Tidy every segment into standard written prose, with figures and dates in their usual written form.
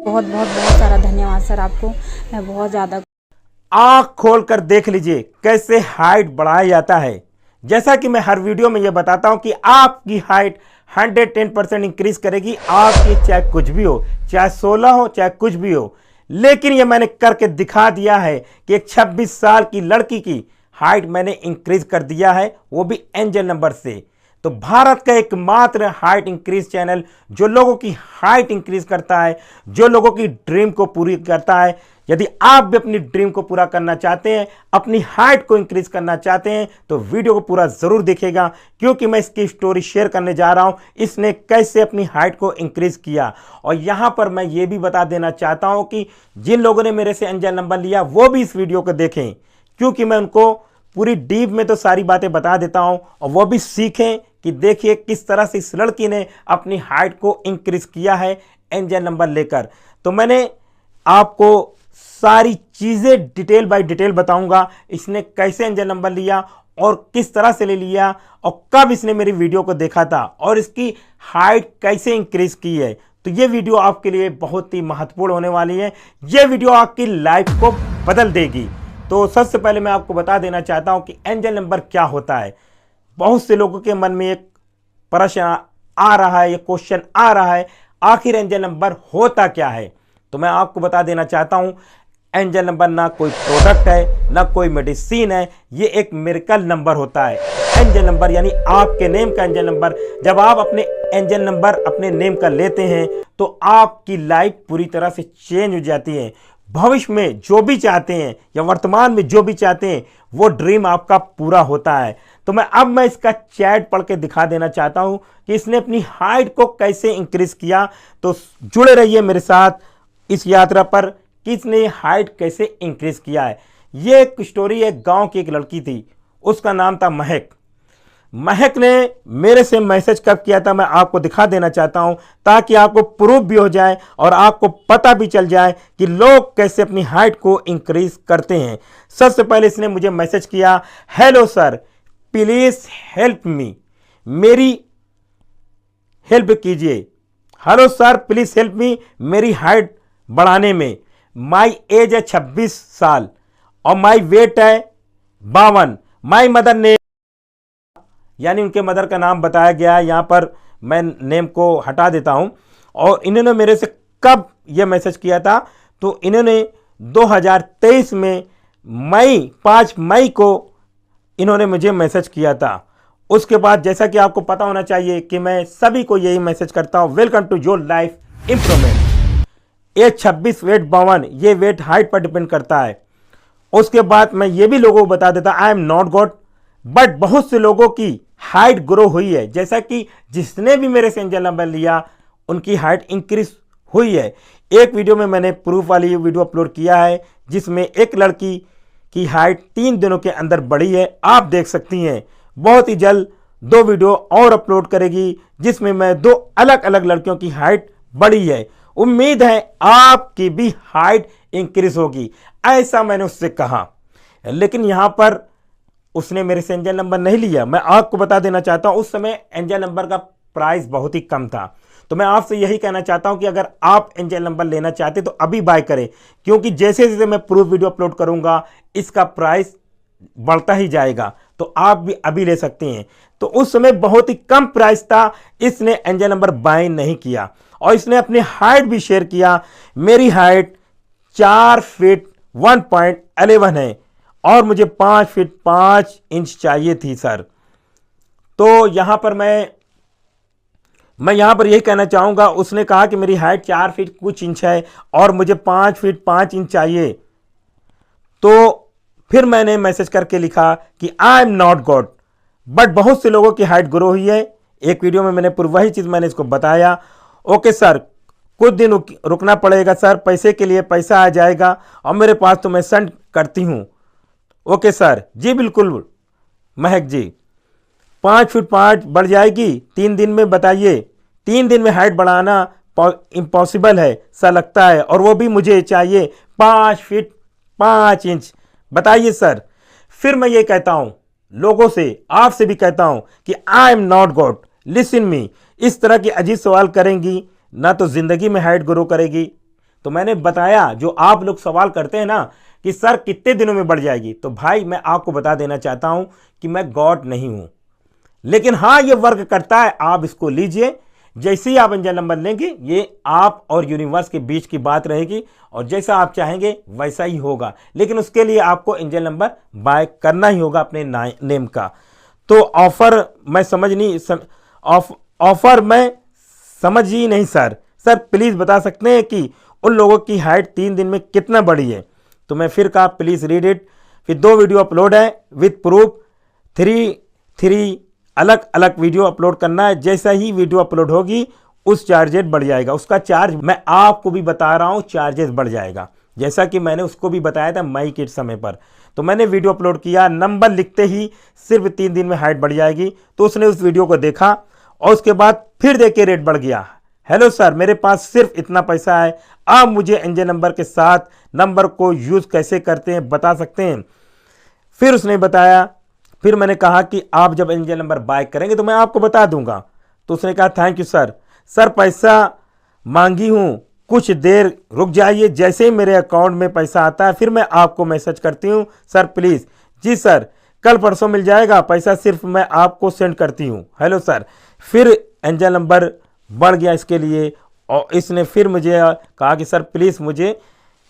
बहुत बहुत बहुत सारा धन्यवाद सर आपको। मैं बहुत ज़्यादा आंख खोलकर देख लीजिए कैसे हाइट बढ़ाया जाता है। जैसा कि मैं हर वीडियो में यह बताता हूं कि आपकी हाइट 110% इंक्रीज करेगी। आपकी चाहे कुछ भी हो, चाहे 16 हो, चाहे कुछ भी हो, लेकिन यह मैंने करके दिखा दिया है कि एक 26 साल की लड़की की हाइट मैंने इंक्रीज कर दिया है, वो भी एंजल नंबर से। तो भारत का एकमात्र हाइट इंक्रीज चैनल जो लोगों की हाइट इंक्रीज करता है, जो लोगों की ड्रीम को पूरी करता है। यदि आप भी अपनी ड्रीम को पूरा करना चाहते हैं, अपनी हाइट को इंक्रीज करना चाहते हैं, तो वीडियो को पूरा जरूर देखिएगा, क्योंकि मैं इसकी स्टोरी शेयर करने जा रहा हूं, इसने कैसे अपनी हाइट को इंक्रीज किया। और यहां पर मैं ये भी बता देना चाहता हूं कि जिन लोगों ने मेरे से एंजल नंबर लिया वो भी इस वीडियो को देखें, क्योंकि मैं उनको पूरी डीप में तो सारी बातें बता देता हूं और वो भी सीखें कि देखिए किस तरह से इस लड़की ने अपनी हाइट को इंक्रीज किया है एंजल नंबर लेकर। तो मैंने आपको सारी चीजें डिटेल बाय डिटेल बताऊंगा, इसने कैसे एंजल नंबर लिया और किस तरह से ले लिया और कब इसने मेरी वीडियो को देखा था और इसकी हाइट कैसे इंक्रीज की है। तो ये वीडियो आपके लिए बहुत ही महत्वपूर्ण होने वाली है। ये वीडियो आपकी लाइफ को बदल देगी। तो सबसे पहले मैं आपको बता देना चाहता हूं कि एंजल नंबर क्या होता है। बहुत से लोगों के मन में एक प्रश्न आ रहा है, ये क्वेश्चन आ रहा है, आखिर एंजल नंबर होता क्या है। तो मैं आपको बता देना चाहता हूं, एंजल नंबर ना कोई प्रोडक्ट है, ना कोई मेडिसिन है, ये एक मिरेकल नंबर होता है। एंजल नंबर यानी आपके नेम का एंजल नंबर। जब आप अपने एंजल नंबर अपने नेम का लेते हैं तो आपकी लाइफ पूरी तरह से चेंज हो जाती है। भविष्य में जो भी चाहते हैं या वर्तमान में जो भी चाहते हैं वो ड्रीम आपका पूरा होता है। तो मैं इसका चैट पढ़ के दिखा देना चाहता हूं कि इसने अपनी हाइट को कैसे इंक्रीज किया। तो जुड़े रहिए मेरे साथ इस यात्रा पर कि इसने हाइट कैसे इंक्रीज किया है। ये एक स्टोरी है, गांव की एक लड़की थी, उसका नाम था महक। महक ने मेरे से मैसेज कब किया था मैं आपको दिखा देना चाहता हूं, ताकि आपको प्रूफ भी हो जाए और आपको पता भी चल जाए कि लोग कैसे अपनी हाइट को इंक्रीज करते हैं। सबसे पहले इसने मुझे मैसेज किया, hello sir please help me, मेरी हेल्प कीजिए। Hello sir please help me, मेरी हाइट बढ़ाने में। माई एज है 26 साल और माई वेट है 52। माई मदर नेम, यानी उनके मदर का नाम बताया गया है। यहां पर मैं नेम को हटा देता हूं। और इन्होंने मेरे से कब यह मैसेज किया था, तो इन्होंने 2023 में 5 मई को इन्होंने मुझे मैसेज किया था। उसके बाद जैसा कि आपको पता होना चाहिए कि मैं सभी को यही मैसेज करता हूं, welcome to your life improvement. Age 26, weight 52, ये वेट हाइट पर डिपेंड करता है। उसके बाद मैं ये भी लोगों को बता देता, I am not God, but बहुत से लोगों की हाइट ग्रो हुई है। जैसा कि जिसने भी मेरे से एंजल नंबर लिया उनकी हाइट इंक्रीज हुई है। एक वीडियो में मैंने प्रूफ वाली वीडियो अपलोड किया है, जिसमें एक लड़की की हाइट 3 दिनों के अंदर बढ़ी है, आप देख सकती हैं। बहुत ही जल्द 2 वीडियो और अपलोड करेगी, जिसमें मैं 2 अलग अलग लड़कियों की हाइट बढ़ी है। उम्मीद है आपकी भी हाइट इंक्रीज होगी, ऐसा मैंने उससे कहा। लेकिन यहां पर उसने मेरे से एंजल नंबर नहीं लिया। मैं आपको बता देना चाहता हूं, उस समय एंजल नंबर का प्राइस बहुत ही कम था। तो मैं आपसे यही कहना चाहता हूं कि अगर आप एंजल नंबर लेना चाहते तो अभी बाय करें, क्योंकि जैसे जैसे मैं प्रूफ वीडियो अपलोड करूंगा इसका प्राइस बढ़ता ही जाएगा। तो आप भी अभी ले सकते हैं। तो उस समय बहुत ही कम प्राइस था, इसने एंजल नंबर बाय नहीं किया। और इसने अपनी हाइट भी शेयर किया। मेरी हाइट 4 फीट 1.11 है और मुझे 5 फीट 5 इंच चाहिए थी सर। तो यहां पर मैं यहां पर यही कहना चाहूंगा, उसने कहा कि मेरी हाइट 4 फीट कुछ इंच है और मुझे 5 फीट 5 इंच चाहिए। तो फिर मैंने मैसेज करके लिखा कि I am not God, but बहुत से लोगों की हाइट ग्रो हुई है। एक वीडियो में मैंने पूरी वही चीज मैंने इसको बताया। ओके सर, कुछ दिन रुकना पड़ेगा सर, पैसे के लिए पैसा आ जाएगा और मेरे पास तो मैं सेंड करती हूं। ओके सर, जी बिल्कुल महक जी, 5 फीट 5 बढ़ जाएगी 3 दिन में, बताइए। 3 दिन में हाइट बढ़ाना इम्पॉसिबल है सा लगता है, और वो भी मुझे चाहिए 5 फीट 5 इंच, बताइए सर। फिर मैं ये कहता हूं लोगों से, आपसे भी कहता हूं कि I am not God, listen me. इस तरह के अजीब सवाल करेंगी ना तो जिंदगी में हाइट ग्रो करेगी, तो मैंने बताया, जो आप लोग सवाल करते हैं ना कि सर कितने दिनों में बढ़ जाएगी, तो भाई मैं आपको बता देना चाहता हूं कि मैं गॉड नहीं हूं, लेकिन हाँ ये वर्क करता है। आप इसको लीजिए, जैसे ही आप एंजल नंबर लेंगे ये आप और यूनिवर्स के बीच की बात रहेगी और जैसा आप चाहेंगे वैसा ही होगा, लेकिन उसके लिए आपको एंजल नंबर बाय करना ही होगा अपने नेम का। तो ऑफर मैं समझ नहीं ऑफर मैं समझ ही नहीं सर। सर प्लीज बता सकते हैं कि उन लोगों की हाइट 3 दिन में कितना बढ़ी है? तो मैं फिर कहा प्लीज रीड इट। फिर 2 वीडियो अपलोड है विद प्रूफ, 3 अलग अलग वीडियो अपलोड करना है। जैसा ही वीडियो अपलोड होगी उस चार्जेस बढ़ जाएगा, उसका चार्ज मैं आपको भी बता रहा हूं, चार्जेस बढ़ जाएगा, जैसा कि मैंने उसको भी बताया था मई के समय पर। तो मैंने वीडियो अपलोड किया, नंबर लिखते ही सिर्फ 3 दिन में हाइट बढ़ जाएगी। तो उसने उस वीडियो को देखा और उसके बाद फिर देख के रेट बढ़ गया। हेलो सर, मेरे पास सिर्फ इतना पैसा है, आप मुझे एंजल नंबर के साथ नंबर को यूज कैसे करते हैं बता सकते हैं? फिर उसने बताया। फिर मैंने कहा कि आप जब एंजल नंबर बाय करेंगे तो मैं आपको बता दूंगा। तो उसने कहा थैंक यू सर, सर पैसा मांगी हूं, कुछ देर रुक जाइए, जैसे ही मेरे अकाउंट में पैसा आता है फिर मैं आपको मैसेज करती हूं सर प्लीज। जी सर, कल परसों मिल जाएगा पैसा, सिर्फ मैं आपको सेंड करती हूं। Hello sir. फिर एंजल नंबर बढ़ गया इसके लिए और इसने फिर मुझे कहा कि सर प्लीज मुझे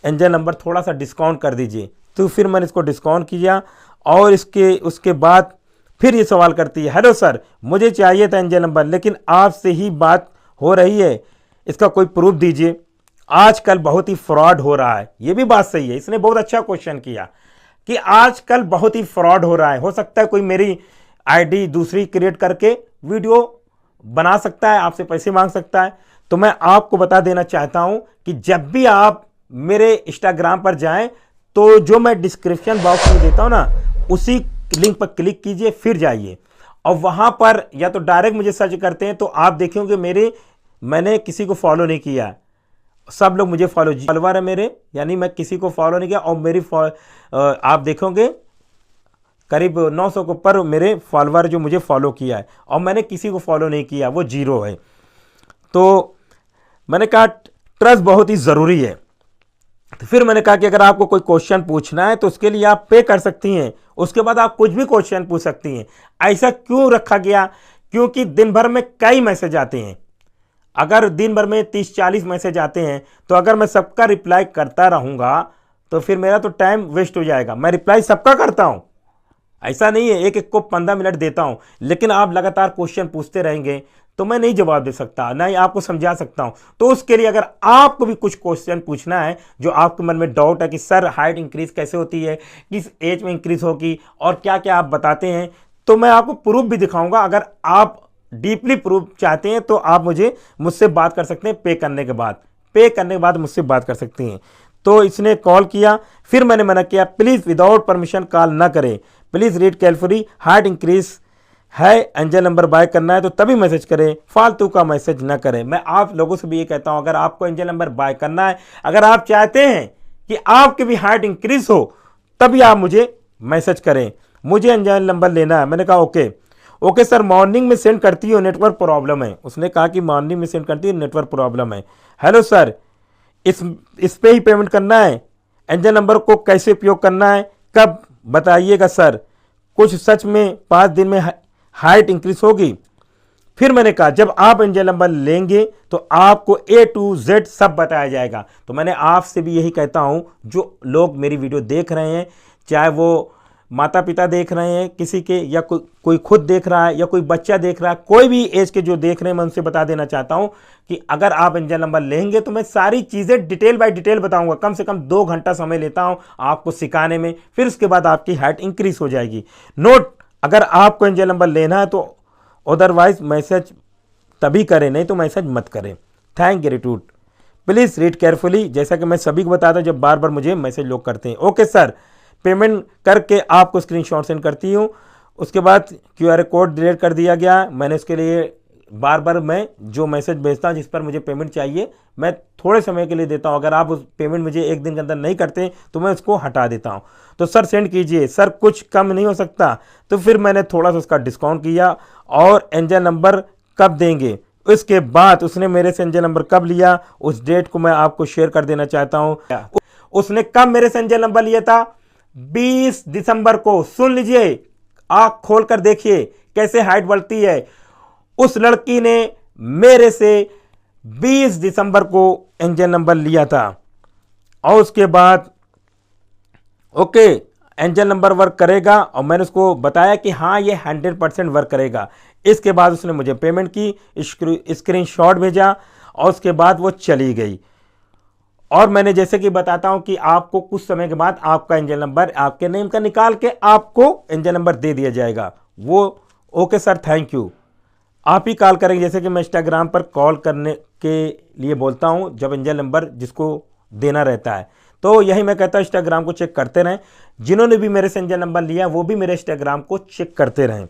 एंजल नंबर थोड़ा सा डिस्काउंट कर दीजिए। तो फिर मैंने इसको डिस्काउंट किया और उसके बाद फिर ये सवाल करती है, हेलो सर मुझे चाहिए था एंजल नंबर, लेकिन आपसे ही बात हो रही है, इसका कोई प्रूफ दीजिए। आजकल बहुत ही फ्रॉड हो रहा है, ये भी बात सही है। इसने बहुत अच्छा क्वेश्चन किया कि आजकल बहुत ही फ्रॉड हो रहा है। हो सकता है कोई मेरी आईडी दूसरी क्रिएट करके वीडियो बना सकता है, आपसे पैसे मांग सकता है। तो मैं आपको बता देना चाहता हूं कि जब भी आप मेरे इंस्टाग्राम पर जाएं तो जो मैं डिस्क्रिप्शन बॉक्स में देता हूं ना, उसी लिंक पर क्लिक कीजिए, फिर जाइए और वहां पर या तो डायरेक्ट मुझे सर्च करते हैं तो आप देखेंगे मैंने किसी को फॉलो नहीं किया, सब लोग मुझे फॉलोवर है मेरे, यानी मैं किसी को फॉलो नहीं किया। और आप देखोगे करीब 900 के ऊपर मेरे फॉलोवर जो मुझे फॉलो किया है, और मैंने किसी को फॉलो नहीं किया, वो 0 है। तो मैंने कहा ट्रस्ट बहुत ही ज़रूरी है। तो फिर मैंने कहा कि अगर आपको कोई क्वेश्चन पूछना है तो उसके लिए आप पे कर सकती हैं, उसके बाद आप कुछ भी क्वेश्चन पूछ सकती हैं। ऐसा क्यों रखा गया? क्योंकि दिन भर में कई मैसेज आते हैं, अगर दिन भर में 30-40 मैसेज आते हैं तो अगर मैं सबका रिप्लाई करता रहूंगा तो फिर मेरा तो टाइम वेस्ट हो जाएगा। मैं रिप्लाई सबका करता हूं, ऐसा नहीं है एक एक को 15 मिनट देता हूं, लेकिन आप लगातार क्वेश्चन पूछते रहेंगे तो मैं नहीं जवाब दे सकता, ना ही आपको समझा सकता हूं। तो उसके लिए अगर आपको भी कुछ क्वेश्चन पूछना है जो आपके मन में डाउट है कि सर हाइट इंक्रीज कैसे होती है, किस एज में इंक्रीज होगी और क्या क्या आप बताते हैं, तो मैं आपको प्रूफ भी दिखाऊंगा। अगर आप डीपली प्रूफ चाहते हैं तो आप मुझसे बात कर सकते हैं, पे करने के बाद मुझसे बात कर सकती हैं। तो इसने कॉल किया, फिर मैंने मना किया, प्लीज विदाउट परमिशन कॉल ना करें, please read carefully, height increase है, एंजल नंबर बाय करना है तो तभी मैसेज करें, फालतू का मैसेज ना करें। मैं आप लोगों से भी ये कहता हूं, अगर आपको एंजल नंबर बाय करना है, अगर आप चाहते हैं कि आपकी भी हाइट इंक्रीज हो, तभी आप मुझे मैसेज करें, मुझे एंजल नंबर लेना है। मैंने कहा ओके सर, मॉर्निंग में सेंड करती हो, नेटवर्क प्रॉब्लम है। उसने कहा कि मॉर्निंग में सेंड करती है, नेटवर्क प्रॉब्लम है। हेलो सर, इस पे ही पेमेंट करना है, एंजल नंबर को कैसे उपयोग करना है, कब बताइएगा सर, कुछ सच में 5 दिन में हाइट इंक्रीज होगी। फिर मैंने कहा जब आप एंजल नंबर लेंगे तो आपको A to Z सब बताया जाएगा। तो मैंने आपसे भी यही कहता हूं, जो लोग मेरी वीडियो देख रहे हैं, चाहे वो माता पिता देख रहे हैं किसी के, या कोई खुद देख रहा है, या कोई बच्चा देख रहा है, कोई भी एज के जो देख रहे हैं, मैं उनसे बता देना चाहता हूं कि अगर आप एंजल नंबर लेंगे तो मैं सारी चीज़ें डिटेल बाय डिटेल बताऊंगा। कम से कम 2 घंटा समय लेता हूं आपको सिखाने में, फिर उसके बाद आपकी हाइट इंक्रीज हो जाएगी। नोट, अगर आपको एंजल नंबर लेना है तो अदरवाइज मैसेज तभी करें, नहीं तो मैसेज मत करें। Thank gratitude, please read carefully, जैसा कि मैं सभी को बताता हूं जब बार बार मुझे मैसेज लोग करते हैं। ओके सर, पेमेंट करके आपको स्क्रीनशॉट सेंड करती हूँ। उसके बाद QR कोड डिलीट कर दिया गया। मैंने उसके लिए बार बार मैं जो मैसेज भेजता हूँ जिस पर मुझे पेमेंट चाहिए, मैं थोड़े समय के लिए देता हूँ। अगर आप उस पेमेंट मुझे 1 दिन के अंदर नहीं करते तो मैं उसको हटा देता हूँ। तो सर सेंड कीजिए, सर कुछ कम नहीं हो सकता। तो फिर मैंने थोड़ा सा उसका डिस्काउंट किया। और एंजल नंबर कब देंगे उसके बाद उसने मेरे से एंजल नंबर कब लिया, उस डेट को मैं आपको शेयर कर देना चाहता हूं। उसने कब मेरे से एंजल नंबर लिया था? 20 दिसंबर को। सुन लीजिए, आंख खोल कर देखिए कैसे हाइट बढ़ती है। उस लड़की ने मेरे से 20 दिसंबर को एंजल नंबर लिया था और उसके बाद ओके एंजल नंबर वर्क करेगा और मैंने उसको बताया कि हाँ ये 100% वर्क करेगा। इसके बाद उसने मुझे पेमेंट की, स्क्रीनशॉट भेजा और उसके बाद वो चली गई। और मैंने जैसे कि बताता हूं कि आपको कुछ समय के बाद आपका एंजल नंबर आपके नेम का निकाल के आपको एंजल नंबर दे दिया जाएगा। वो ओके सर थैंक यू, आप ही कॉल करेंगे। जैसे कि मैं इंस्टाग्राम पर कॉल करने के लिए बोलता हूं जब एंजल नंबर जिसको देना रहता है, तो यही मैं कहता हूं इंस्टाग्राम को चेक करते रहें। जिन्होंने भी मेरे से एंजल नंबर लिया वो भी मेरे इंस्टाग्राम को चेक करते रहें।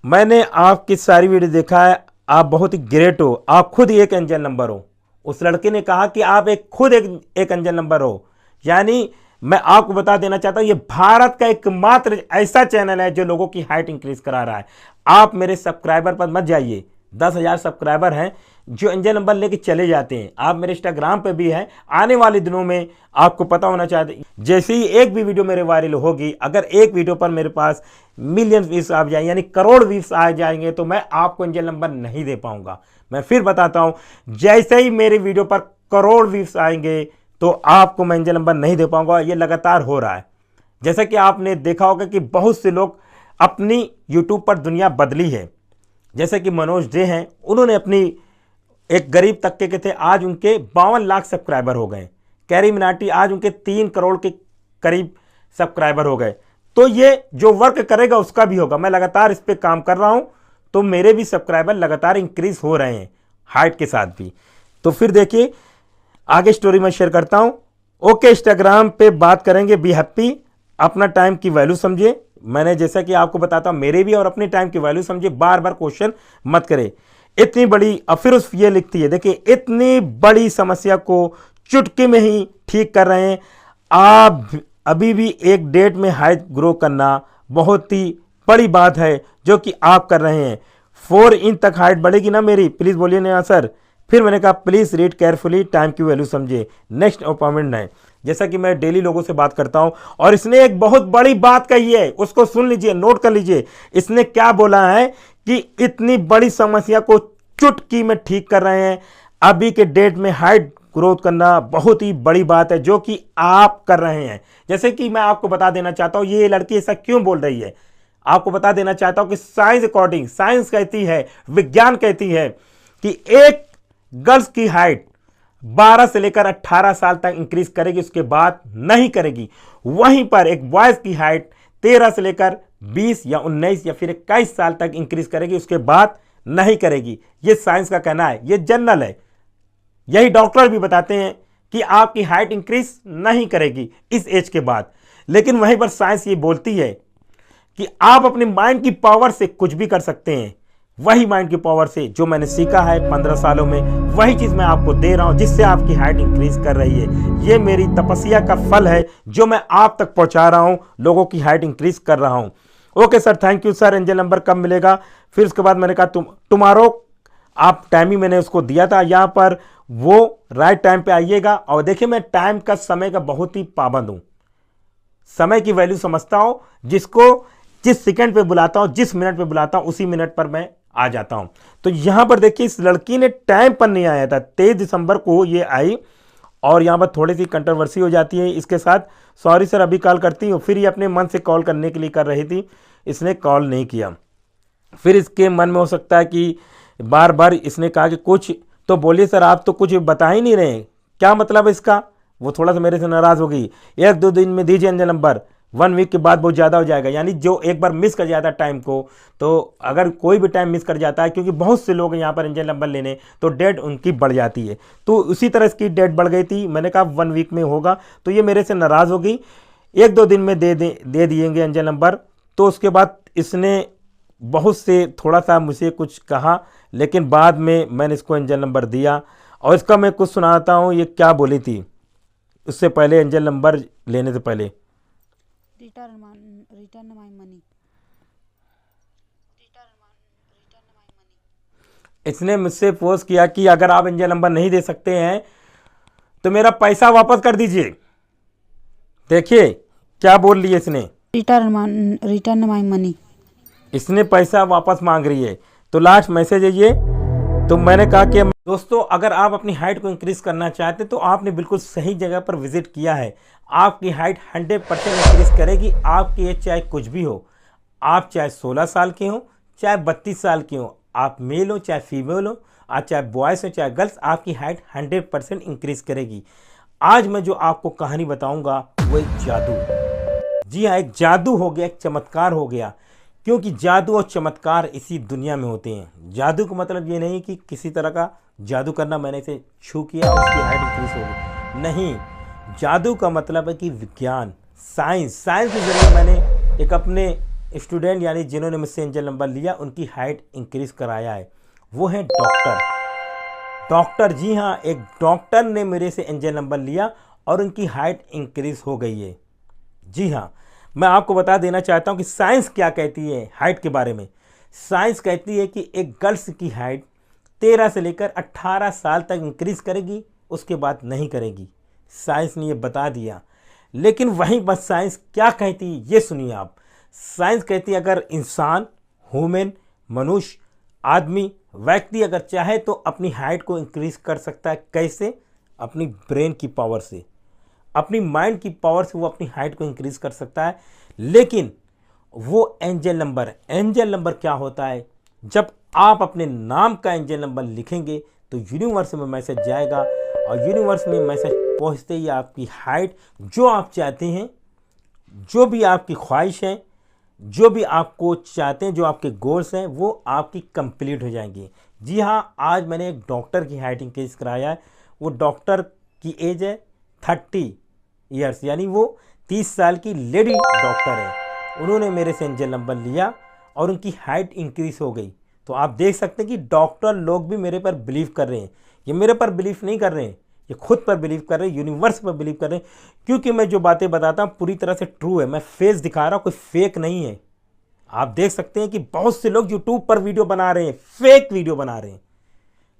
मैंने आपकी सारी वीडियो देखा है, आप बहुत ही ग्रेट हो, आप खुद एक एंजल नंबर हो। उस लड़के ने कहा कि आप खुद एक एंजल नंबर हो। यानी मैं आपको बता देना चाहता हूं ये भारत का एकमात्र ऐसा चैनल है जो लोगों की हाइट इंक्रीज करा रहा है। आप मेरे सब्सक्राइबर पर मत जाइए, 10,000 सब्सक्राइबर हैं जो एंजल नंबर लेके चले जाते हैं। आप मेरे इंस्टाग्राम पे भी हैं, आने वाले दिनों में आपको पता होना चाहिए जैसे ही एक भी वीडियो मेरे वायरल होगी, अगर एक वीडियो पर मेरे पास मिलियन व्यूज आ जाए यानी करोड़ व्यूज आ जाएंगे तो मैं आपको एंजल नंबर नहीं दे पाऊंगा। मैं फिर बताता हूं, जैसे ही मेरी वीडियो पर करोड़ व्यूज आएंगे तो आपको मैं एंजल नंबर नहीं दे पाऊंगा। ये लगातार हो रहा है। जैसा कि आपने देखा होगा कि बहुत से लोग अपनी यूट्यूब पर दुनिया बदली है। जैसे कि मनोज डे हैं, उन्होंने अपनी एक गरीब तबके के थे, आज उनके 52 लाख सब्सक्राइबर हो गए। कैरी मिनाटी आज उनके 3 करोड़ के करीब सब्सक्राइबर हो गए। तो ये जो वर्क करेगा उसका भी होगा। मैं लगातार इस पे काम कर रहा हूं तो मेरे भी सब्सक्राइबर लगातार इंक्रीज हो रहे हैं हाइट के साथ भी। तो फिर देखिए आगे स्टोरी मैं शेयर करता हूं। ओके इंस्टाग्राम पे बात करेंगे। बी हैप्पी, अपना टाइम की वैल्यू समझिए। मैंने जैसा कि आपको बताता हूं मेरे भी और अपने टाइम की वैल्यू समझिए, बार बार क्वेश्चन मत करे। इतनी बड़ी, और फिर उस ये लिखती है देखिए, इतनी बड़ी समस्या को चुटकी में ही ठीक कर रहे हैं आप। अभी भी एक डेट में हाइट ग्रो करना बहुत ही बड़ी बात है जो कि आप कर रहे हैं। 4 इंच तक हाइट बढ़ेगी ना मेरी, प्लीज बोलिए ना सर। फिर मैंने कहा प्लीज रीड केयरफुली, टाइम की वैल्यू समझिए, नेक्स्ट अपॉइंटमेंट है। जैसा कि मैं डेली लोगों से बात करता हूं और इसने एक बहुत बड़ी बात कही है, उसको सुन लीजिए, नोट कर लीजिए। इसने क्या बोला है कि इतनी बड़ी समस्या को चुटकी में ठीक कर रहे हैं। अभी के डेट में हाइट ग्रोथ करना बहुत ही बड़ी बात है जो कि आप कर रहे हैं। जैसे कि मैं आपको बता देना चाहता हूं ये लड़की ऐसा क्यों बोल रही है, आपको बता देना चाहता हूं कि साइंस अकॉर्डिंग, साइंस कहती है, विज्ञान कहती है कि एक गर्ल्स की हाइट 12 से लेकर 18 साल तक इंक्रीज करेगी, उसके बाद नहीं करेगी। वहीं पर एक बॉयज की हाइट 13 से लेकर 20 या 19 या फिर 21 साल तक इंक्रीज करेगी, उसके बाद नहीं करेगी। ये साइंस का कहना है, ये जनरल है। यही डॉक्टर भी बताते हैं कि आपकी हाइट इंक्रीज नहीं करेगी इस एज के बाद। लेकिन वहीं पर साइंस ये बोलती है कि आप अपने माइंड की पावर से कुछ भी कर सकते हैं। वही माइंड की पावर से जो मैंने सीखा है 15 सालों में, वही चीज मैं आपको दे रहा हूं जिससे आपकी हाइट इंक्रीज कर रही है। ये मेरी तपस्या का फल है जो मैं आप तक पहुंचा रहा हूं, लोगों की हाइट इंक्रीज कर रहा हूं। Okay sir, thank you sir. Angel number कब मिलेगा? फिर उसके बाद मैंने कहा टुमारो, आप टाइम ही मैंने उसको दिया था यहाँ पर, वो राइट टाइम पे आइएगा। और देखिए मैं टाइम का, समय का बहुत ही पाबंद हूं, समय की वैल्यू समझता हूं। जिसको जिस सेकंड पे बुलाता हूं, जिस मिनट पे बुलाता हूं, उसी मिनट पर मैं आ जाता हूं। तो यहां पर देखिए इस लड़की ने टाइम पर नहीं आया था, 23 दिसंबर को ये आई और यहां पर थोड़ी सी कंट्रोवर्सी हो जाती है इसके साथ। सॉरी सर, अभी कॉल करती हूँ। फिर ये अपने मन से कॉल करने के लिए कर रही थी, इसने कॉल नहीं किया। फिर इसके मन में हो सकता है कि बार बार इसने कहा कि कुछ तो बोलिए सर, आप तो कुछ बता ही नहीं रहे, क्या मतलब है इसका। वो थोड़ा सा मेरे से नाराज हो गई। 1-2 दिन में दीजिए एंजल नंबर, 1 वीक के बाद बहुत ज़्यादा हो जाएगा। यानी जो एक बार मिस कर जाता है टाइम को, तो अगर कोई भी टाइम मिस कर जाता है, क्योंकि बहुत से लोग यहाँ पर एंजल नंबर लेने, तो डेट उनकी बढ़ जाती है। तो उसी तरह इसकी डेट बढ़ गई थी। मैंने कहा 1 वीक में होगा, तो ये मेरे से नाराज़ हो गई। 1-2 दिन में दे दिएंगे एंजल नंबर। तो उसके बाद इसने बहुत से थोड़ा सा मुझे कुछ कहा, लेकिन बाद में मैंने इसको एंजल नंबर दिया। और इसका मैं कुछ सुनाता हूँ ये क्या बोली थी उससे पहले, एंजल नंबर लेने से पहले। Return my money. इसने मुझसे पोस्ट किया कि अगर आप एंजल नंबर नहीं दे सकते हैं तो मेरा पैसा वापस कर दीजिए। देखिए क्या बोल रही है इसने, रिटर्न माई मनी। इसने पैसा वापस मांग रही है। तो लास्ट मैसेज है ये। तो मैंने कहा कि दोस्तों अगर आप अपनी हाइट को इंक्रीज करना चाहते तो आपने बिल्कुल सही जगह पर विजिट किया है। आपकी हाइट 100% इंक्रीज करेगी। आपकी एज चाहे कुछ भी हो, आप चाहे 16 साल के हो, चाहे 32 साल के हो, आप मेल हो चाहे फीमेल हो, आज चाहे बॉयज़ हो चाहे गर्ल्स, आपकी हाइट 100% इंक्रीज करेगी। आज मैं जो आपको कहानी बताऊंगा वो एक जादू, जी हाँ, एक जादू हो गया, एक चमत्कार हो गया। क्योंकि जादू और चमत्कार इसी दुनिया में होते हैं। जादू का मतलब ये नहीं कि किसी तरह का जादू करना, मैंने इसे छू किया उसकी हाइट इंक्रीज होगी, नहीं। जादू का मतलब है कि विज्ञान, साइंस के जरिए मैंने एक अपने स्टूडेंट यानी जिन्होंने मुझसे एंजल नंबर लिया उनकी हाइट इंक्रीज कराया है। वो है डॉक्टर, जी हाँ, एक डॉक्टर ने मेरे से एंजल नंबर लिया और उनकी हाइट इंक्रीज हो गई है। जी हाँ, मैं आपको बता देना चाहता हूँ कि साइंस क्या कहती है हाइट के बारे में। साइंस कहती है कि एक गर्ल्स की हाइट 13 से लेकर 18 साल तक इंक्रीज करेगी, उसके बाद नहीं करेगी। साइंस ने ये बता दिया। लेकिन वहीं बस साइंस क्या कहती है ये सुनिए आप। साइंस कहती है अगर इंसान, ह्यूमन, मनुष्य, आदमी, व्यक्ति अगर चाहे तो अपनी हाइट को इंक्रीज कर सकता है। कैसे? अपनी ब्रेन की पावर से, अपनी माइंड की पावर से वो अपनी हाइट को इंक्रीज कर सकता है। लेकिन वो एंजल नंबर क्या होता है? जब आप अपने नाम का एंजल नंबर लिखेंगे तो यूनिवर्स में मैसेज जाएगा और यूनिवर्स में मैसेज पहुंचते ही आपकी हाइट जो आप चाहते हैं, जो भी आपकी ख्वाहिश है, जो भी आपको चाहते हैं, जो आपके गोल्स हैं, वो आपकी कंप्लीट हो जाएंगी। जी हाँ, आज मैंने एक डॉक्टर की हाइट इंक्रीज कराया है। वो डॉक्टर की एज है 30 ईयर्स, यानी वो 30 साल की लेडी डॉक्टर है। उन्होंने मेरे से एंजल नंबर लिया और उनकी हाइट इंक्रीज हो गई। तो आप देख सकते हैं कि डॉक्टर लोग भी मेरे पर बिलीव कर रहे हैं। ये मेरे पर बिलीव नहीं कर रहे हैं, ये खुद पर बिलीव कर रहे हैं, यूनिवर्स पर बिलीव कर रहे हैं। क्योंकि मैं जो बातें बताता हूँ पूरी तरह से ट्रू है। मैं फेस दिखा रहा हूँ, कोई फेक नहीं है। आप देख सकते हैं कि बहुत से लोग यूट्यूब पर वीडियो बना रहे हैं, फेक वीडियो बना रहे हैं।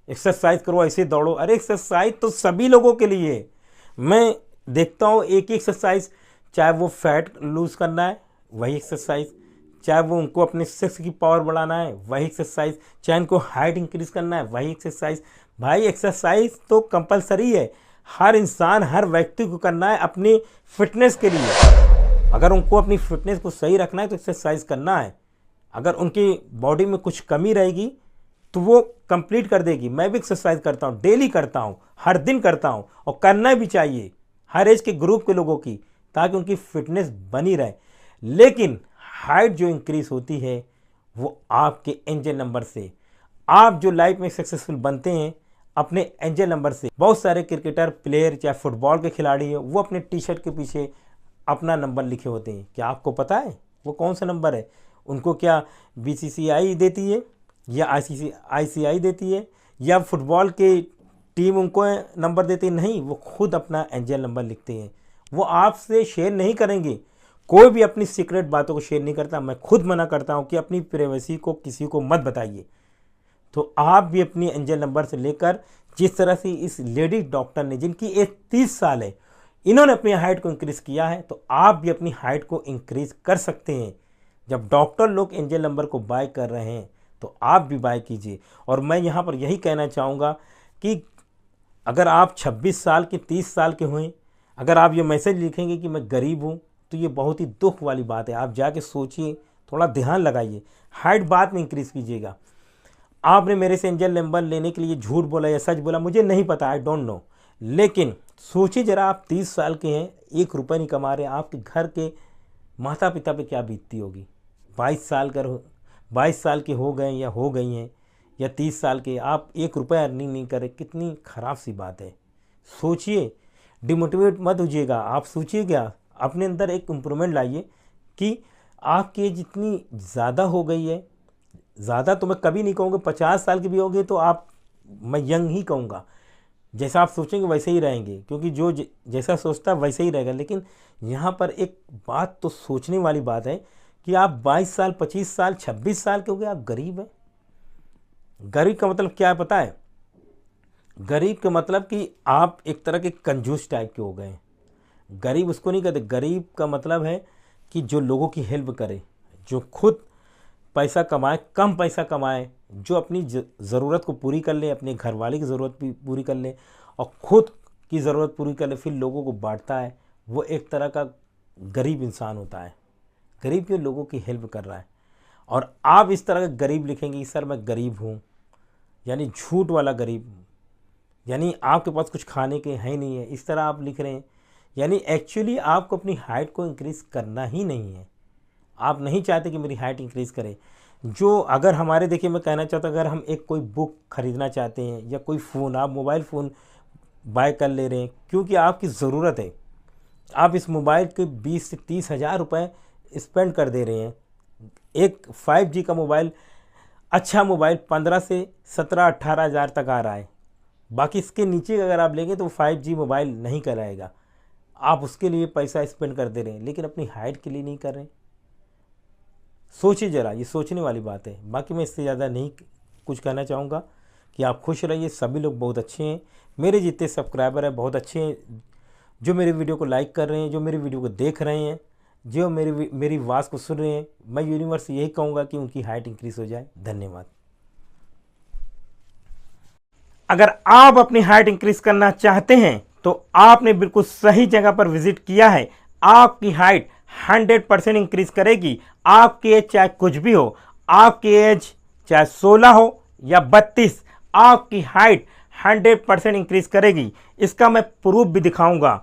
एक्सरसाइज करो, ऐसे दौड़ो। अरे एक्सरसाइज तो सभी लोगों के लिए है। मैं देखता हूँ एक ही एक्सरसाइज, चाहे वो फैट लूज करना है वही एक्सरसाइज, चाहे वो उनको अपने सेक्स की पावर बढ़ाना है वही एक्सरसाइज, चाहे उनको हाइट इंक्रीज करना है वही एक्सरसाइज। भाई एक्सरसाइज तो कंपलसरी है, हर इंसान, हर व्यक्ति को करना है अपनी फिटनेस के लिए। अगर उनको अपनी फिटनेस को सही रखना है तो एक्सरसाइज करना है। अगर उनकी बॉडी में कुछ कमी रहेगी तो वो कंप्लीट कर देगी। मैं भी एक्सरसाइज करता हूँ, डेली करता हूँ, हर दिन करता हूँ, और करना भी चाहिए हर एज के ग्रुप के लोगों की, ताकि उनकी फिटनेस बनी रहे। लेकिन हाइट जो इंक्रीज होती है वो आपके एंजल नंबर से। आप जो लाइफ में सक्सेसफुल बनते हैं अपने एंजल नंबर से। बहुत सारे क्रिकेटर, प्लेयर, चाहे फुटबॉल के खिलाड़ी हैं, वो अपने टी शर्ट के पीछे अपना नंबर लिखे होते हैं। क्या आपको पता है वो कौन सा नंबर है? उनको क्या BCCI देती है या ICCI देती है या फुटबॉल की टीम उनको नंबर देती है? नहीं, वो खुद अपना एंजल नंबर लिखते हैं। वो आपसे शेयर नहीं करेंगे, कोई भी अपनी सीक्रेट बातों को शेयर नहीं करता। मैं खुद मना करता हूँ कि अपनी प्राइवेसी को किसी को मत बताइए। तो आप भी अपनी एंजल नंबर से लेकर, जिस तरह से इस लेडी डॉक्टर ने, जिनकी एज 30 साल है, इन्होंने अपनी हाइट को इंक्रीज किया है, तो आप भी अपनी हाइट को इंक्रीज कर सकते हैं। जब डॉक्टर लोग एंजल नंबर को बाय कर रहे हैं तो आप भी बाय कीजिए। और मैं यहाँ पर यही कहना चाहूँगा कि अगर आप 26 साल के, 30 साल के हुए, अगर आप ये मैसेज लिखेंगे कि मैं गरीब हूँ, तो ये बहुत ही दुख वाली बात है। आप जाके सोचिए, थोड़ा ध्यान लगाइए, हाइट बाद में इंक्रीज कीजिएगा। आपने मेरे से एंजल नंबर लेने के लिए झूठ बोला या सच बोला, मुझे नहीं पता, आई डोंट नो। लेकिन सोचिए जरा, आप 30 साल के हैं, 1 रुपये नहीं कमा रहे, आपके घर के माता पिता पे क्या बीतती होगी। 22 साल के हो गए या हो गई हैं, या 30 साल के, आप 1 रुपया अर्निंग नहीं कर रहे, कितनी ख़राब सी बात है। सोचिए, डिमोटिवेट मत होइएगा। आप सोचिएगा, अपने अंदर एक इम्प्रूवमेंट लाइए कि आपकी एज इतनी ज़्यादा हो गई है। ज़्यादा तो मैं कभी नहीं कहूँगा, 50 साल के भी होंगे तो आप, मैं यंग ही कहूँगा। जैसा आप सोचेंगे वैसे ही रहेंगे, क्योंकि जो जैसा सोचता है वैसे ही रहेगा। लेकिन यहाँ पर एक बात तो सोचने वाली बात है कि आप 22 साल, 25 साल, 26 साल के हो गए, आप गरीब हैं। गरीब का मतलब क्या है पता है? गरीब का मतलब कि आप एक तरह के कंजूस टाइप के हो गए। गरीब उसको नहीं कहते, गरीब का मतलब है कि जो लोगों की हेल्प करे, जो खुद पैसा कमाए, कम पैसा कमाए, जो अपनी ज़रूरत को पूरी कर ले, अपने घर वाले की ज़रूरत भी पूरी कर ले और ख़ुद की ज़रूरत पूरी कर ले, फिर लोगों को बांटता है, वो एक तरह का गरीब इंसान होता है। गरीब के लोगों की हेल्प कर रहा है। और आप इस तरह का गरीब लिखेंगे कि सर मैं गरीब हूँ, यानी झूठ वाला गरीब, यानी आपके पास कुछ खाने के है ही नहीं है, इस तरह आप लिख रहे हैं। यानी एक्चुअली आपको अपनी हाइट को इंक्रीज़ करना ही नहीं है। आप नहीं चाहते कि मेरी हाइट इंक्रीज़ करे। जो अगर हमारे, देखिए मैं कहना चाहता हूँ, अगर हम एक कोई बुक ख़रीदना चाहते हैं या कोई फ़ोन, आप मोबाइल फ़ोन बाय कर ले रहे हैं क्योंकि आपकी ज़रूरत है, आप इस मोबाइल के 20 से 30 हज़ार रुपये स्पेंड कर दे रहे हैं। एक 5G का मोबाइल, अच्छा मोबाइल 15 से 17-18 हज़ार तक आ रहा है। बाकी इसके नीचे अगर आप लेंगे तो 5G मोबाइल नहीं कराएगा। आप उसके लिए पैसा स्पेंड कर दे रहे हैं, लेकिन अपनी हाइट के लिए नहीं कर रहे हैं। सोचिए ज़रा, ये सोचने वाली बात है। बाकी मैं इससे ज़्यादा नहीं कुछ कहना चाहूँगा कि आप खुश रहिए। सभी लोग बहुत अच्छे हैं, मेरे जितने सब्सक्राइबर हैं बहुत अच्छे हैं, जो मेरे वीडियो को लाइक कर रहे हैं, जो मेरे वीडियो को देख रहे हैं, जो मेरी आवाज़ को सुन रहे हैं। मैं यूनिवर्स यही कहूँगा कि उनकी हाइट इंक्रीज़ हो जाए। धन्यवाद। अगर आप अपनी हाइट इंक्रीज़ करना चाहते हैं तो आपने बिल्कुल सही जगह पर विजिट किया है। आपकी हाइट 100% इंक्रीज़ करेगी। आपकी एज चाहे कुछ भी हो, आपकी एज चाहे 16 हो या 32, आपकी हाइट 100% इंक्रीज़ करेगी। इसका मैं प्रूफ भी दिखाऊंगा,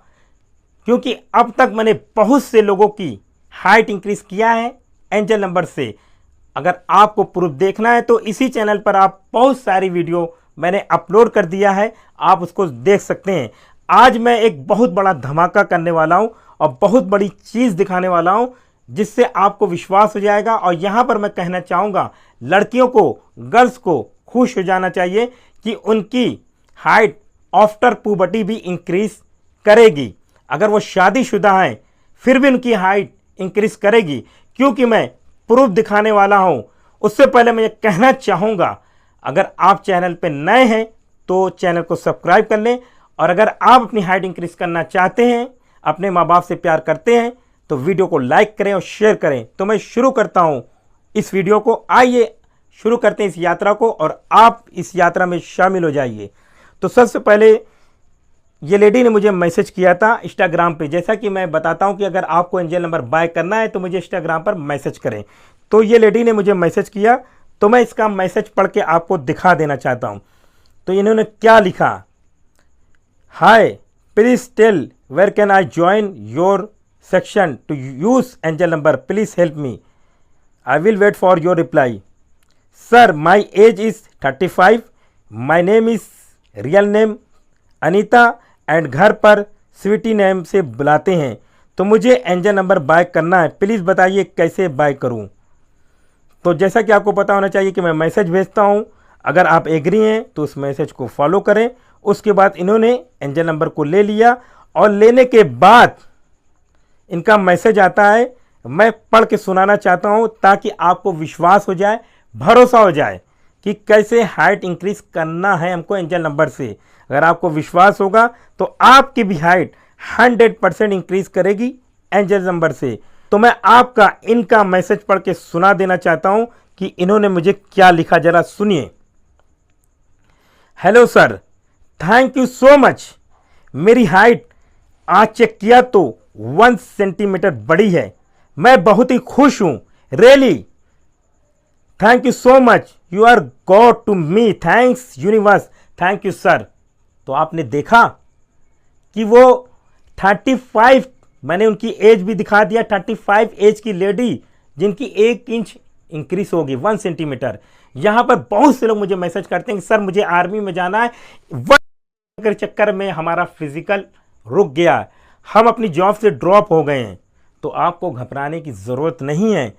क्योंकि अब तक मैंने बहुत से लोगों की हाइट इंक्रीज़ किया है एंजल नंबर से। अगर आपको प्रूफ देखना है तो इसी चैनल पर आप बहुत सारी वीडियो मैंने अपलोड कर दिया है, आप उसको देख सकते हैं। आज मैं एक बहुत बड़ा धमाका करने वाला हूं और बहुत बड़ी चीज़ दिखाने वाला हूं, जिससे आपको विश्वास हो जाएगा। और यहाँ पर मैं कहना चाहूँगा, लड़कियों को, गर्ल्स को खुश हो जाना चाहिए कि उनकी हाइट आफ्टर पुबर्टी भी इंक्रीज़ करेगी। अगर वो शादीशुदा हैं फिर भी उनकी हाइट इंक्रीज़ करेगी, क्योंकि मैं प्रूफ दिखाने वाला हूँ। उससे पहले मैं ये कहना चाहूँगा, अगर आप चैनल पे नए हैं तो चैनल को सब्सक्राइब कर लें, और अगर आप अपनी हाइट इंक्रीज़ करना चाहते हैं, अपने माँ बाप से प्यार करते हैं, तो वीडियो को लाइक करें और शेयर करें। तो मैं शुरू करता हूँ इस वीडियो को। आइए शुरू करते हैं इस यात्रा को, और आप इस यात्रा में शामिल हो जाइए। तो सबसे पहले ये लेडी ने मुझे मैसेज किया था इंस्टाग्राम पे। जैसा कि मैं बताता हूँ कि अगर आपको एंजल नंबर बाय करना है तो मुझे इंस्टाग्राम पर मैसेज करें। तो ये लेडी ने मुझे मैसेज किया, तो मैं इसका मैसेज पढ़ के आपको दिखा देना चाहता हूँ। तो इन्होंने क्या लिखा, hi please tell where can I join your section to use angel number, please help me, I will wait for your reply. Sir my age is 35, my name is real name Anita and घर पर Sweety name से बुलाते हैं। तो मुझे angel number by करना है, please बताइए कैसे बाय करूं। तो जैसा कि आपको पता होना चाहिए कि मैं मैसेज भेजता हूं, अगर आप एग्री हैं तो उस मैसेज को फॉलो करें। उसके बाद इन्होंने एंजल नंबर को ले लिया, और लेने के बाद इनका मैसेज आता है, मैं पढ़ के सुनाना चाहता हूं ताकि आपको विश्वास हो जाए, भरोसा हो जाए कि कैसे हाइट इंक्रीज़ करना है हमको एंजल नंबर से। अगर आपको विश्वास होगा तो आपकी भी हाइट 100% इंक्रीज़ करेगी एंजल नंबर से। तो मैं आपका इनका मैसेज पढ़ के सुना देना चाहता हूं कि इन्होंने मुझे क्या लिखा, जरा सुनिए। Hello sir, thank you so much. मेरी हाइट आज चेक किया तो 1 सेंटीमीटर बड़ी है। मैं बहुत ही खुश हूं, really thank you so much, you are God to me, thanks universe, thank you sir. तो आपने देखा कि वो 35, मैंने उनकी एज भी दिखा दिया, 35 एज की लेडी जिनकी 1 इंच इंक्रीज होगी, 1 सेंटीमीटर। यहाँ पर बहुत से लोग मुझे मैसेज करते हैं कि सर मुझे आर्मी में जाना है, के चक्कर में हमारा फिजिकल रुक गया, हम अपनी जॉब से ड्रॉप हो गए हैं। तो आपको घबराने की ज़रूरत नहीं है,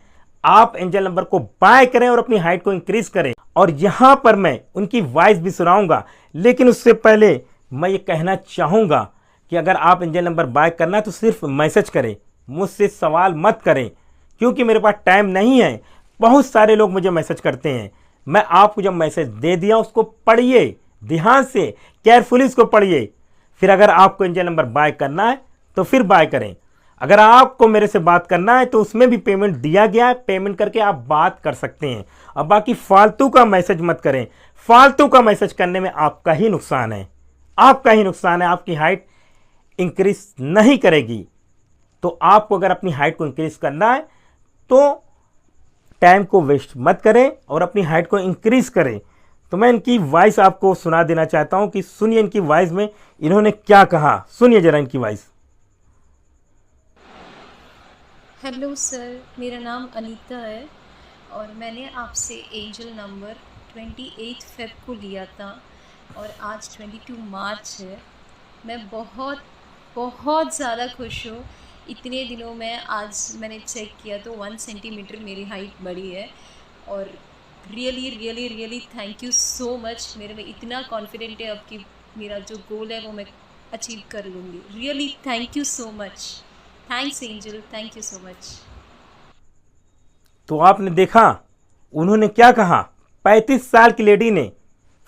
आप एंजल नंबर को बाय करें और अपनी हाइट को इंक्रीज करें। और यहाँ पर मैं उनकी वॉइस भी सुनाऊंगा, लेकिन उससे पहले मैं ये कहना चाहूँगा कि अगर आप एंजल नंबर बाय करना है तो सिर्फ मैसेज करें, मुझसे सवाल मत करें, क्योंकि मेरे पास टाइम नहीं है। बहुत सारे लोग मुझे मैसेज करते हैं, मैं आपको जब मैसेज दे दिया उसको पढ़िए, ध्यान से केयरफुली इसको पढ़िए। फिर अगर आपको एंजल नंबर बाय करना है तो फिर बाय करें। अगर आपको मेरे से बात करना है तो उसमें भी पेमेंट दिया गया है, पेमेंट करके आप बात कर सकते हैं। अब बाकी फालतू का मैसेज मत करें, फालतू का मैसेज करने में आपका ही नुकसान है, आपका ही नुकसान है। आपकी हाइट इंक्रीज नहीं करेगी। तो आपको अगर अपनी हाइट को इंक्रीज करना है तो टाइम को वेस्ट मत करें और अपनी हाइट को इंक्रीज करें। तो मैं इनकी वॉइस आपको सुना देना चाहता हूं कि सुनिए इनकी वॉइस में इन्होंने क्या कहा। सुनिए जरा इनकी वॉइस। हेलो सर, मेरा नाम अनीता है और मैंने आपसे एंजल नंबर 28 फेब को लिया था और आज 22 मार्च है। मैं बहुत बहुत ज़्यादा खुश हूँ। इतने दिनों में आज मैंने चेक किया तो 1 सेंटीमीटर मेरी हाइट बढ़ी है और really really really thank you so much. मेरे में इतना कॉन्फिडेंट है अब कि मेरा जो गोल है वो मैं अचीव कर लूँगी। Really thank you so much. Thanks angel, thank you so much. तो आपने देखा उन्होंने क्या कहा। 35 साल की लेडी ने,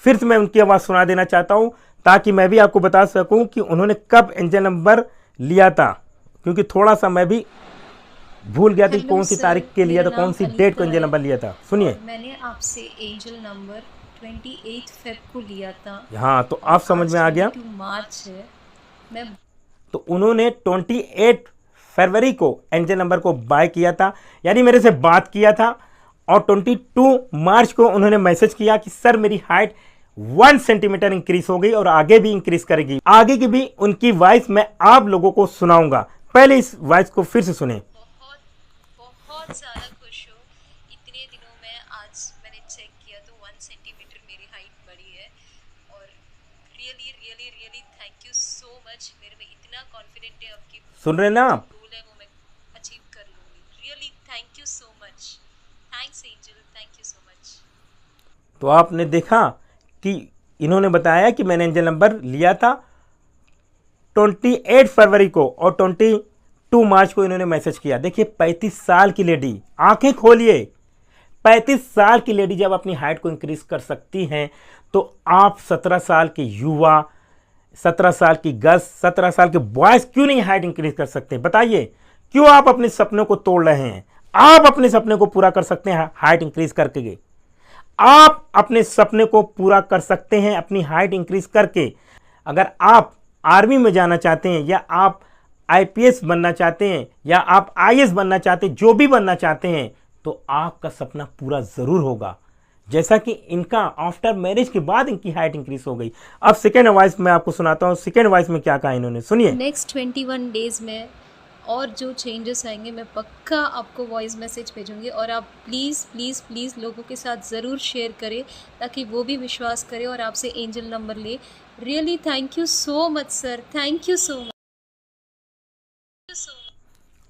फिर से मैं उनकी आवाज़ सुना देना चाहता हूं ताकि मैं भी आपको बता सकूं कि उन्होंने कब एंजल नंबर लिया था, क्योंकि थोड़ा सा मैं भी भूल गया था कि कौन सी तारीख के लिया था, कौन सी डेट को एंजल नंबर लिया था। सुनिए। मैंने आपसे एंजल नंबर 28 फेब को लिया था। हाँ, तो आप समझ में आ गया। 22 मार्च है। मैं तो उन्होंने 28 फरवरी को एंजल नंबर को बाय किया था, यानी मेरे से बात किया था, और 22 मार्च को उन्होंने मैसेज किया कि सर मेरी हाइट 1 सेंटीमीटर इंक्रीज हो गई और आगे भी इंक्रीज करेगी। आगे की भी उनकी वॉइस मैं आप लोगों को सुनाऊंगा। पहले इस वॉइस को फिर से सुने। बहुत बहुत ज़्यादा खुश हूँ। इतने दिनों में आज मैंने चेक किया तो 1 सेंटीमीटर मेरी हाइट बढ़ी है और really really really thank you so much. मेरे में इतना कॉन्फिडेंट है अब कि सुन रहे हैं ना आप। गोल है वो मैं अचीव कर लूँगी। Really thank you so much. Thanks angel, thank you so much. तो आपने देखा कि इन्होंने बताया कि मैंने एंजल नंबर लिया था 28 फरवरी को और 22 मार्च को इन्होंने मैसेज किया। देखिए 35 साल की लेडी, आंखें खोलिए। 35 साल की लेडी जब अपनी हाइट को इंक्रीज कर सकती हैं तो आप 17 साल के युवा, 17 साल की गर्ल्स, 17 साल के बॉयज क्यों नहीं हाइट इंक्रीज कर सकते? बताइए, क्यों आप अपने सपनों को तोड़ रहे हैं? आप अपने सपने को पूरा कर सकते हैं हाइट इंक्रीज करके। आप अपने सपने को पूरा कर सकते हैं अपनी हाइट इंक्रीज करके। अगर आप आर्मी में जाना चाहते हैं या आप आईपीएस बनना चाहते हैं या आप आईएएस बनना चाहते हैं, जो भी बनना चाहते हैं, तो आपका सपना पूरा जरूर होगा। जैसा कि इनका आफ्टर मैरिज के बाद इनकी हाइट इंक्रीज हो गई। अब सेकेंड वॉइस में आपको सुनाता हूं, सेकेंड वॉइस में क्या कहा इन्होंने, सुनिए। नेक्स्ट 21 डेज में और जो चेंजेस आएंगे मैं पक्का आपको वॉइस मैसेज भेजूंगी और आप प्लीज़ प्लीज़ प्लीज़ लोगों के साथ ज़रूर शेयर करें ताकि वो भी विश्वास करें और आपसे एंजल नंबर ले। Really thank you so much sir, thank you so much.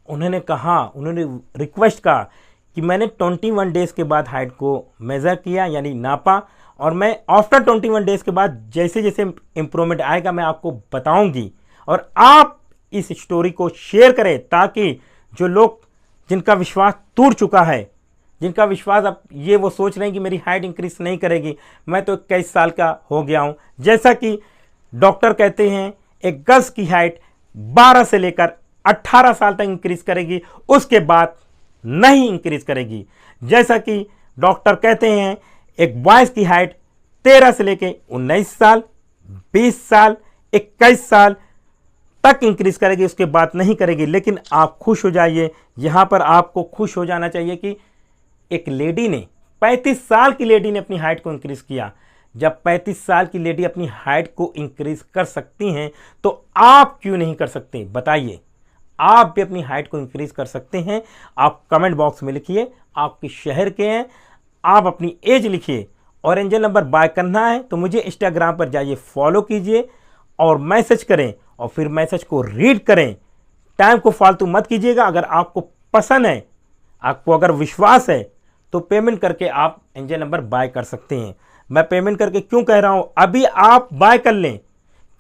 उन्होंने कहा, उन्होंने रिक्वेस्ट कहा कि मैंने 21 डेज के बाद हाइट को मेज़र किया, यानी नापा, और मैं आफ्टर 21 डेज के बाद जैसे जैसे इम्प्रूवमेंट आएगा मैं आपको बताऊंगी। और आप इस स्टोरी को शेयर करें ताकि जो लोग जिनका विश्वास टूट चुका है, जिनका विश्वास अब ये वो सोच रहे हैं कि मेरी हाइट इंक्रीज नहीं करेगी, मैं तो 21 साल का हो गया हूं। जैसा कि डॉक्टर कहते हैं एक गर्ल्स की हाइट 12 से लेकर 18 साल तक इंक्रीज करेगी, उसके बाद नहीं इंक्रीज करेगी। जैसा कि डॉक्टर कहते हैं एक बॉयज की हाइट 13 से लेकर 19 साल, 20 साल, 21 साल तक इंक्रीज करेगी, उसके बाद नहीं करेगी। लेकिन आप खुश हो जाइए, यहां पर आपको खुश हो जाना चाहिए कि एक लेडी ने, 35 साल की लेडी ने अपनी हाइट को इंक्रीज किया। जब 35 साल की लेडी अपनी हाइट को इंक्रीज कर सकती हैं तो आप क्यों नहीं कर सकते? बताइए, आप भी अपनी हाइट को इंक्रीज कर सकते हैं। आप कमेंट बॉक्स में लिखिए आप किस शहर के हैं, आप अपनी एज लिखिए, और एंजल नंबर बाय करना है तो मुझे इंस्टाग्राम पर जाइए, फॉलो कीजिए और मैसेज करें, और फिर मैसेज को रीड करें। टाइम को फालतू मत कीजिएगा। अगर आपको पसंद है, आपको अगर विश्वास है, तो पेमेंट करके आप एंजल नंबर बाय कर सकते हैं। मैं पेमेंट करके क्यों कह रहा हूं, अभी आप बाय कर लें,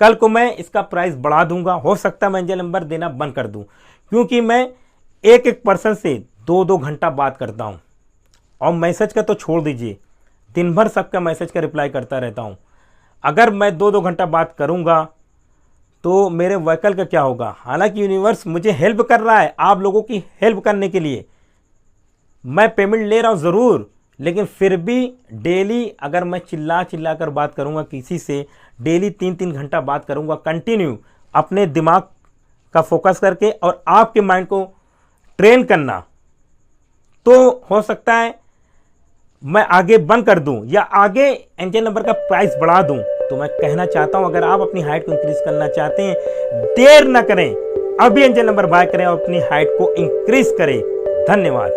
कल को मैं इसका प्राइस बढ़ा दूंगा। हो सकता है मैं एंजल नंबर देना बंद कर दूं, क्योंकि मैं एक एक पर्सन से 2-2 घंटा बात करता हूं। और मैसेज का तो छोड़ दीजिए, दिन भर सबका मैसेज का रिप्लाई करता रहता हूँ। अगर मैं 2-2 घंटा बात करूँगा तो मेरे व्हीकल का क्या होगा। हालांकि यूनिवर्स मुझे हेल्प कर रहा है, आप लोगों की हेल्प करने के लिए मैं पेमेंट ले रहा हूँ ज़रूर, लेकिन फिर भी डेली अगर मैं चिल्ला कर बात करूँगा किसी से, डेली 3-3 घंटा बात करूँगा कंटिन्यू अपने दिमाग का फोकस करके और आपके माइंड को ट्रेन करना, तो हो सकता है मैं आगे बंद कर दूं या आगे एंजल नंबर का प्राइस बढ़ा दूं। तो मैं कहना चाहता हूं, अगर आप अपनी हाइट को इंक्रीज करना चाहते हैं, देर ना करें, अभी एंजल नंबर बाय करें और अपनी हाइट को इंक्रीज करें। धन्यवाद।